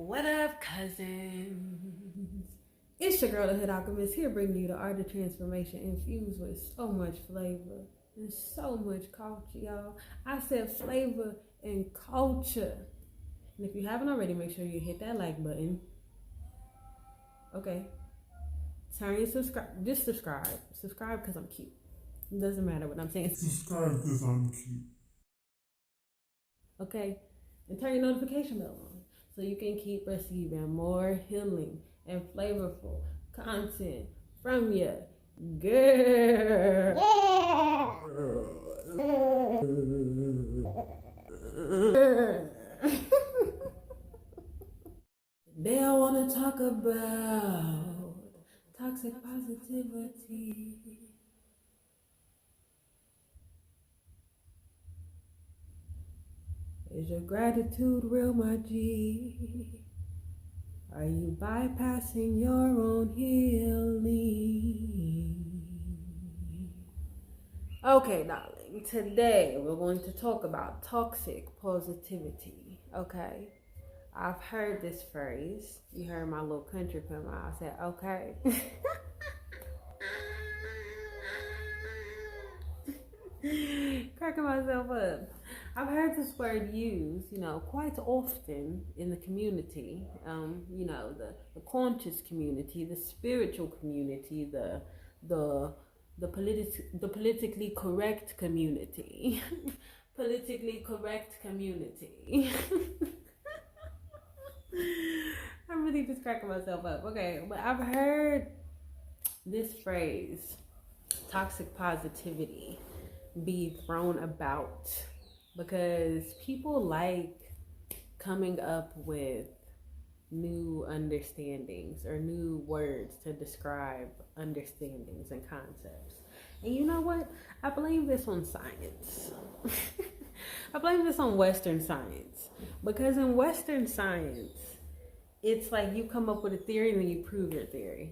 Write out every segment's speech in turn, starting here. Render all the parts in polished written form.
What up, cousins? It's your girl, the Hood Alchemist, here bringing you the art of transformation infused with so much flavor and so much culture, y'all. I said flavor and culture. And if you haven't already, make sure you hit that like button. Okay. Turn your subscribe. Just subscribe. Subscribe because I'm cute. It doesn't matter what I'm saying. Subscribe because I'm cute. Okay. And turn your notification bell on so you can keep receiving more healing and flavorful content from your girl. Today I want to talk about toxic positivity. Is your gratitude real, my G? Are you bypassing your own healing? Okay, darling. Today we're going to talk about toxic positivity. Okay. I've heard this phrase. You heard my little country come out. I said, okay. Cracking myself up. I've heard this word used, quite often in the community. The conscious community, the spiritual community, the politically correct community. Politically correct community. I'm really just cracking myself up. Okay, but I've heard this phrase, toxic positivity, be thrown about because people like coming up with new understandings or new words to describe understandings and concepts. And you know what? I blame this on science. I blame this on Western science, because in Western science, it's like you come up with a theory and then you prove your theory,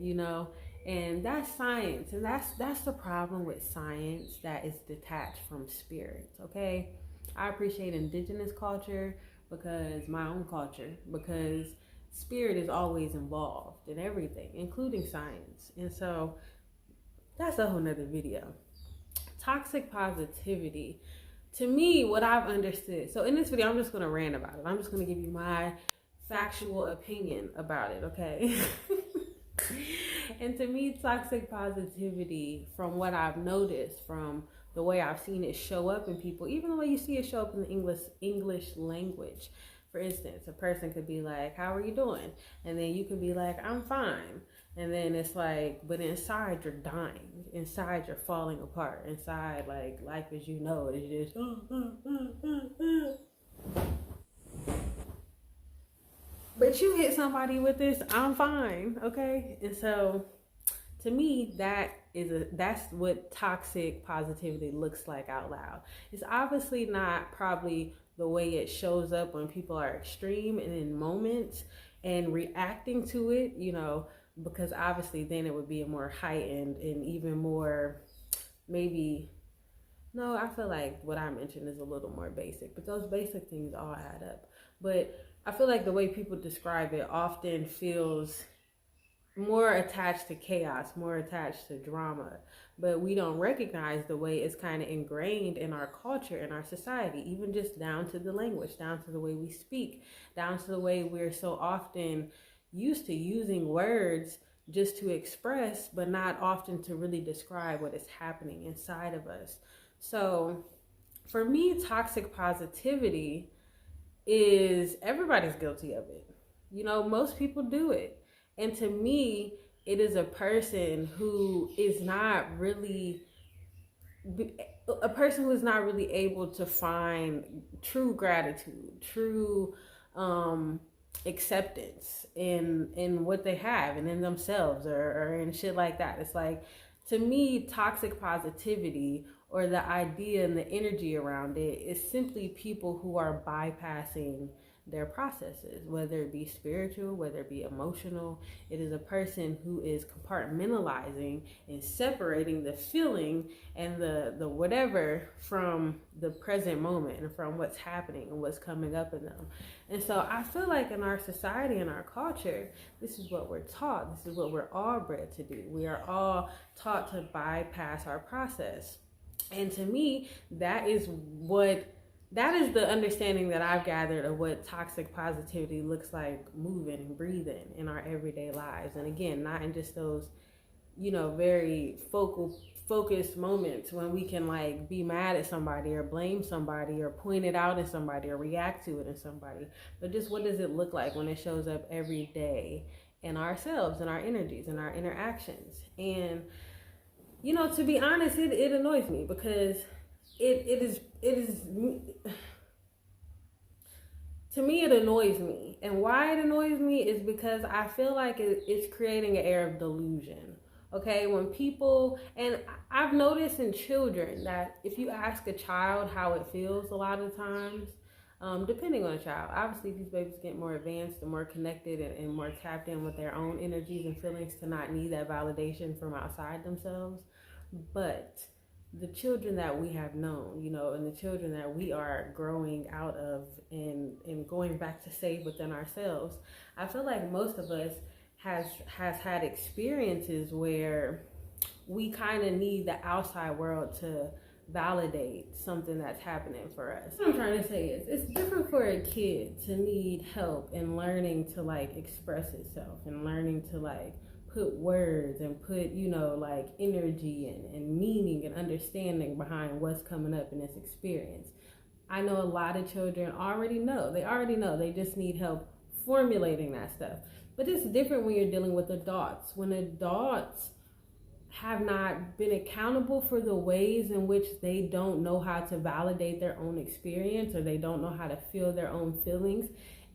and that's science. And that's the problem with science that is detached from spirit. Okay, I appreciate indigenous culture because spirit is always involved in everything, including science. And so that's a whole nother video. Toxic positivity, to me, what I've understood. So in this video, I'm just going to rant about it. I'm just going to give you my factual opinion about it, okay? And to me, toxic positivity, from what I've noticed, from the way I've seen it show up in people, even the way you see it show up in the English language. For instance, a person could be like, how are you doing? And then you could be like, I'm fine. And then it's like, but inside you're dying. Inside you're falling apart. Inside, like, life as you know it is just, But you hit somebody with this, I'm fine, okay? And so, to me, that's what toxic positivity looks like out loud. It's obviously not probably the way it shows up when people are extreme and in moments and reacting to it, because obviously then it would be a more heightened and even more, maybe, no, I feel like what I mentioned is a little more basic, but those basic things all add up. But I feel like the way people describe it often feels more attached to chaos, more attached to drama, but we don't recognize the way it's kind of ingrained in our culture, in our society, even just down to the language, down to the way we speak, down to the way we're so often used to using words just to express, but not often to really describe what is happening inside of us. So for me, toxic positivity is, everybody's guilty of it. Most people do it. And to me, it is a person who is not really able to find true gratitude, true acceptance in what they have and in themselves or in shit like that. It's like, to me, toxic positivity, or the idea and the energy around it, is simply people who are bypassing their processes, whether it be spiritual, whether it be emotional. It is a person who is compartmentalizing and separating the feeling and the whatever from the present moment and from what's happening and what's coming up in them. And so I feel like in our society and our culture, this is what we're taught. This is what we're all bred to do. We are all taught to bypass our process. And to me, that is the understanding that I've gathered of what toxic positivity looks like moving and breathing in our everyday lives. And again, not in just those, very focused moments when we can like be mad at somebody or blame somebody or point it out in somebody or react to it in somebody, but just what does it look like when it shows up every day in ourselves and our energies and our interactions. And to be honest, it annoys me because it is to me, it annoys me. And why it annoys me is because I feel like it's creating an air of delusion. Okay, when people, and I've noticed in children that if you ask a child how it feels a lot of times, depending on the child, obviously these babies get more advanced and more connected and more tapped in with their own energies and feelings to not need that validation from outside themselves. But the children that we have known, and the children that we are growing out of and going back to save within ourselves, I feel like most of us has had experiences where we kind of need the outside world to validate something that's happening for us. What I'm trying to say is it's different for a kid to need help in learning to like express itself and learning to like put words and put, like energy and meaning and understanding behind what's coming up in this experience. I know a lot of children already know. They just need help formulating that stuff. But it's different when you're dealing with adults. When adults have not been accountable for the ways in which they don't know how to validate their own experience or they don't know how to feel their own feelings,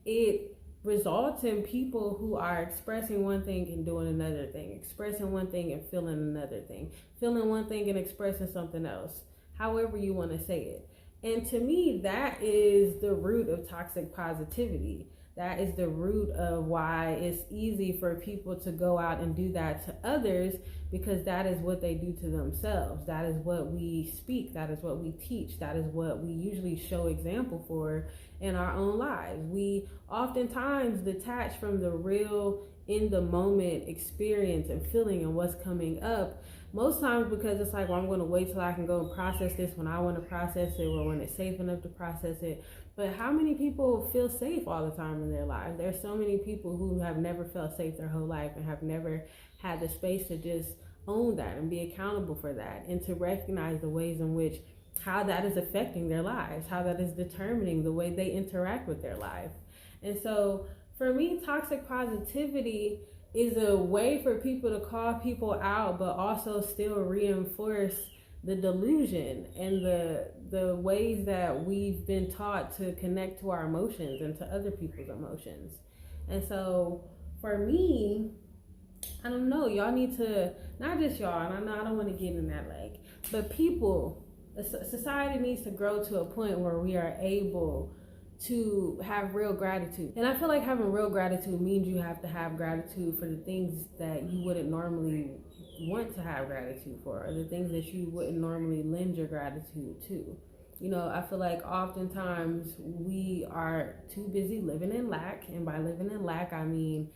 it results in people who are expressing one thing and doing another thing, expressing one thing and feeling another thing, feeling one thing and expressing something else, however you want to say it. And to me, that is the root of toxic positivity. That is the root of why it's easy for people to go out and do that to others, because that is what they do to themselves. That is what we speak. That is what we teach. That is what we usually show example for in our own lives. We oftentimes detach from the real in the moment experience and feeling and what's coming up. Most times because it's like, well, I'm going to wait till I can go and process this when I want to process it or when it's safe enough to process it. But how many people feel safe all the time in their lives? There's so many people who have never felt safe their whole life and have never had the space to just own that and be accountable for that and to recognize the ways in which how that is affecting their lives, how that is determining the way they interact with their life. And so for me, toxic positivity is a way for people to call people out, but also still reinforce the delusion and the ways that we've been taught to connect to our emotions and to other people's emotions. And so for me, I don't know, y'all need to, not just y'all, and I know I don't want to get in that leg, but people, society needs to grow to a point where we are able to have real gratitude. And I feel like having real gratitude means you have to have gratitude for the things that you wouldn't normally want to have gratitude for, or the things that you wouldn't normally lend your gratitude to. I feel like oftentimes we are too busy living in lack, and by living in lack, I mean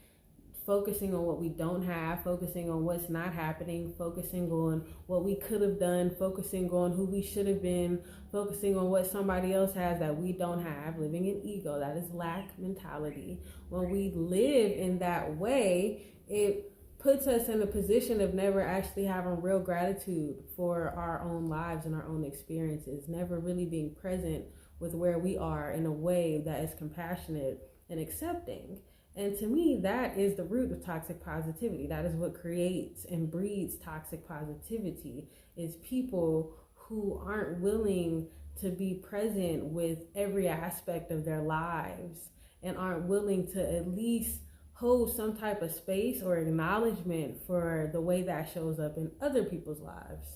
focusing on what we don't have, focusing on what's not happening, focusing on what we could have done, focusing on who we should have been, focusing on what somebody else has that we don't have, living in ego. That is lack mentality. When we live in that way, it puts us in a position of never actually having real gratitude for our own lives and our own experiences, never really being present with where we are in a way that is compassionate and accepting. And to me, that is the root of toxic positivity. That is what creates and breeds toxic positivity, is people who aren't willing to be present with every aspect of their lives and aren't willing to at least hold some type of space or acknowledgement for the way that shows up in other people's lives.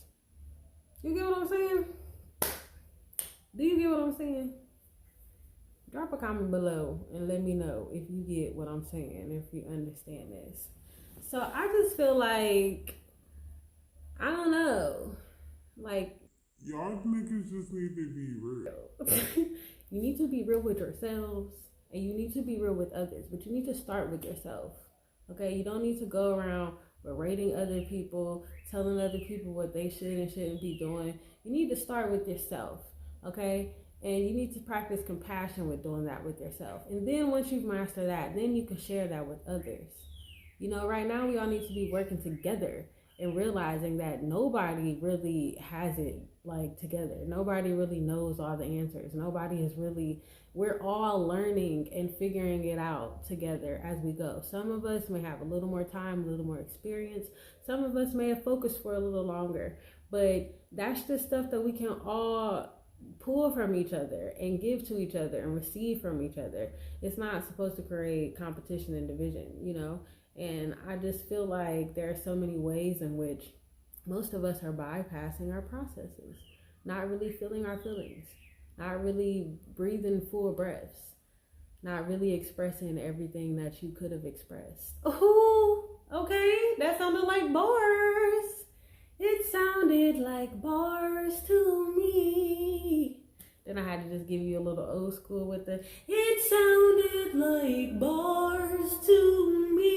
You get what I'm saying? Do you get what I'm saying? Drop a comment below and let me know if you get what I'm saying, if you understand this. So I just feel like, I don't know, like, Y'all niggas just need to be real. you need to be real with yourselves and you need to be real with others, but you need to start with yourself. Okay, you don't need to go around berating other people, telling other people what they should and shouldn't be doing. You need to start with yourself. Okay, and you need to practice compassion with doing that with yourself. And then once you've mastered that, then you can share that with others. You know, right now we all need to be working together and realizing that nobody really has it like together. Nobody really knows all the answers. Nobody is really, we're all learning and figuring it out together as we go. Some of us may have a little more time, a little more experience. Some of us may have focused for a little longer, but that's just stuff that we can all pull from each other and give to each other and receive from each other. It's not supposed to create competition and division, you know? And I just feel like there are so many ways in which most of us are bypassing our processes, not really feeling our feelings, not really breathing full breaths, not really expressing everything that you could have expressed. Oh, okay, that sounded like bars. It sounded like bars to me. Then I had to just give you a little old school with the, it sounded like bars to me.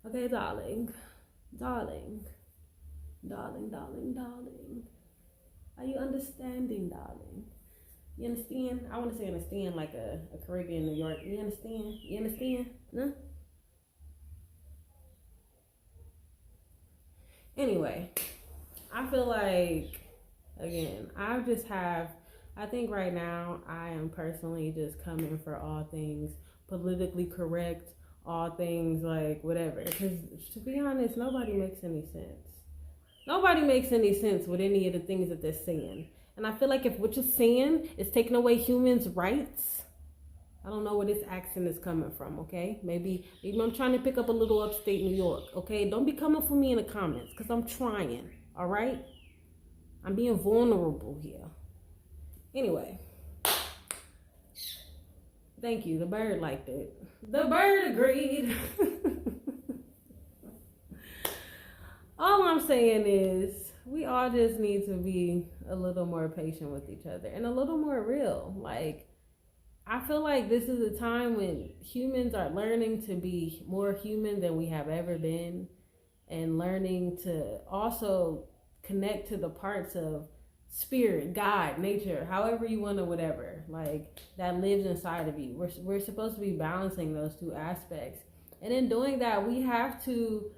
Okay, darling. Darling. Darling, darling, darling. Are you understanding, darling? You understand? I want to say understand like a Caribbean New York. You understand? You understand? No? Anyway, I feel like, again, I think right now I am personally just coming for all things politically correct, all things like whatever. Because to be honest, nobody makes any sense. Nobody makes any sense with any of the things that they're saying. And I feel like if what you're saying is taking away humans' rights, I don't know where this accent is coming from, okay? Maybe I'm trying to pick up a little upstate New York, okay? Don't be coming for me in the comments, because I'm trying, all right? I'm being vulnerable here. Anyway. Thank you. The bird liked it. The bird agreed. All I'm saying is we all just need to be a little more patient with each other and a little more real. Like, I feel like this is a time when humans are learning to be more human than we have ever been, and learning to also connect to the parts of spirit, God, nature, however you want to, whatever, like that lives inside of you. We're supposed to be balancing those two aspects. And in doing that, we have to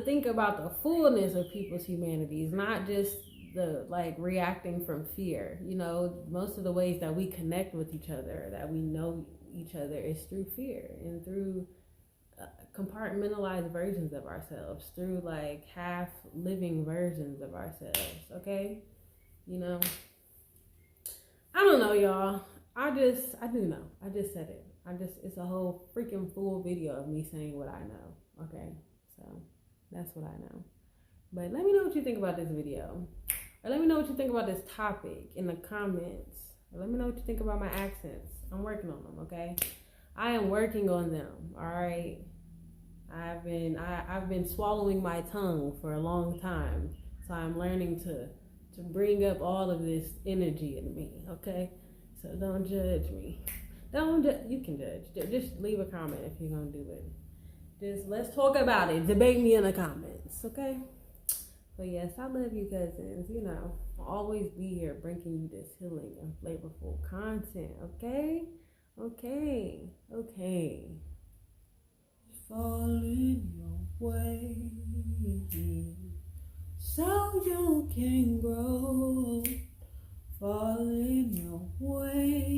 think about the fullness of people's humanities, not just the like reacting from fear. You know, most of the ways that we connect with each other, that we know each other, is through fear and through compartmentalized versions of ourselves, through like half living versions of ourselves. Okay, you know, I don't know, y'all. I do know. I just said it. It's a whole freaking full video of me saying what I know. Okay, so that's what I know. But let me know what you think about this video. Or let me know what you think about this topic in the comments. Or let me know what you think about my accents. I'm working on them, okay? I am working on them, all right? I've been swallowing my tongue for a long time. So I'm learning to bring up all of this energy in me, okay? So don't judge me. You can judge. Just leave a comment if you're gonna do it. Just let's talk about it. Debate me in the comments, okay? But yes, I love you cousins. You know, I'll always be here bringing you this healing and flavorful content, okay? Okay. Fall in your way so you can grow. Fall in your ways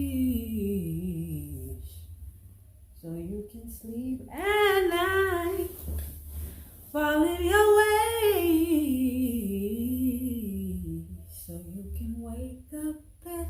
so you can sleep at night. Fall in your ways so you can wake up at